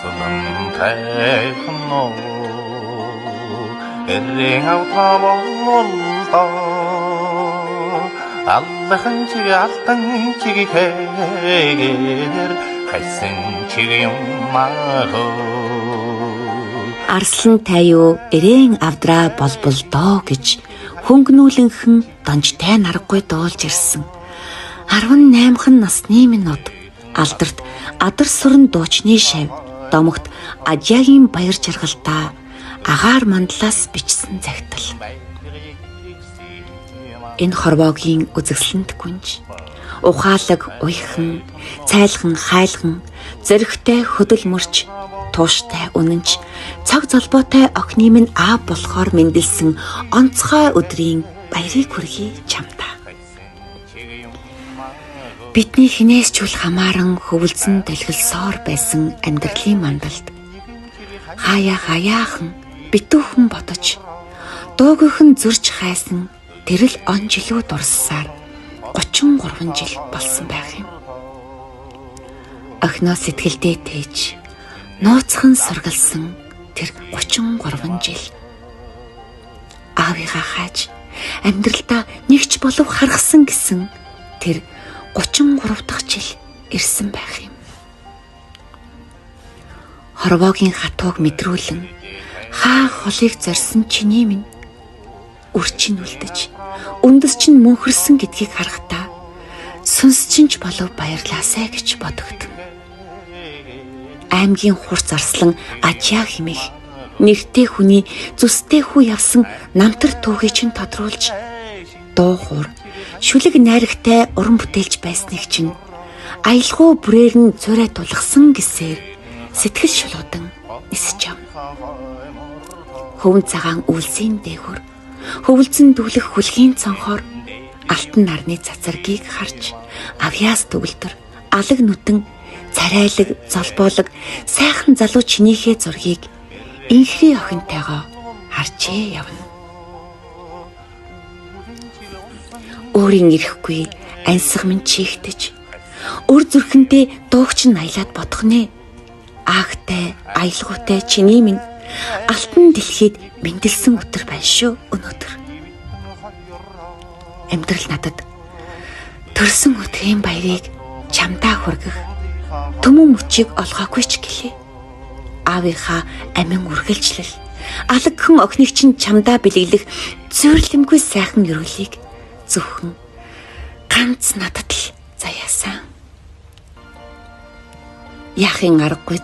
арслан тайхан нуу эрийн автаа боллоо аллахан чиг алтан чиг хэгээр хайсан чиг юммаа Арслан тайюу эрээн авдраа болболдоо гэж хөнгнүүлэнхэн донжтай наргагүй дуулж ирсэн. 18хан насны минут алдарт адар сүрэн дуучны шав домогт ажаагийн баяр жаргалтаа агаар мандлаас бичсэн загтал. Энэ хорвоогийн үзэсгэлэнт гүнж ухаалаг уйхан, цайлхан хайлхан, зөрөгтэй хөдөл мөрч, тууштай үнэнч, цаг золбоотой охины минь аав болохоор мэндэлсэн онцгой өдрийн баярыг хүргэе чамдаа. Бидний хинээс ч үл хамааран хөвөлцөн дэлгэлсоор байсан амьдралын мандалд хаяахан битүүхэн бодож дуугийнхэн зөрж хайсан тэрл он жилүү дурссаар 33 жил болсон байх юм. Охиноо сэтгэлдээ тээж нууцхан сургалсан тэр 33 жил аавыгаа хааж амьдралдаа нэгч болов харгасан гэсэн тэр 33 дахь жил ирсэн байх юм. Хорвоогийн хатууг мэдрүүлэн хаа холыг зорьсон чиний минь үрчин үлдэж үндэс чинь мөнхөрсөн гэдгийг харахтаа сүнс чинч болов баярлаасай гэж бодогдсон. Аймгийн хурц арслан ажаа химэх нэртэй хүний зүстэй хүү явсан намтар түүхийг чинь тодруулж дуухуур шүлэг найрагтай уран бүтээлч байсныг чинь аялгау бүрээр нь цорой тулгсан гэсээр сэтгэл шулуудан нисэж авна. Хөвөн цагаан үлсийн дээгүр хөвөлцөн дүглэх хүлгийн цонхоор алтан нарны цацаргийг харж авьяас төгөлдөр алаг нүдэн царайлаг золбоолог сайхан залуу чинийхээ зургийг инхри охинтойгоо харчээ явна. Өөрийн ирэхгүй ансаг минь чихтэж өр зүрхэндээ дуугч нь аялаад бодох нэ. Аагтай аялгуутай чиний минь алтан дэлхийд мэндэлсэн өдөр байна шүү өнөөдөр. Амьдрал надад төрсөн өдрийн баярыг чамдаа хүргэх төмөн мөчийг олгоогүй ч гэлээ. Аавынхаа амин үргэлжлэл алагхан охиныг чинь чамдаа бэлэглэх зөөрлөмгүй сайхан өрөөлийг зөвхөн ганц надад л заяасан. Яахын аргагүй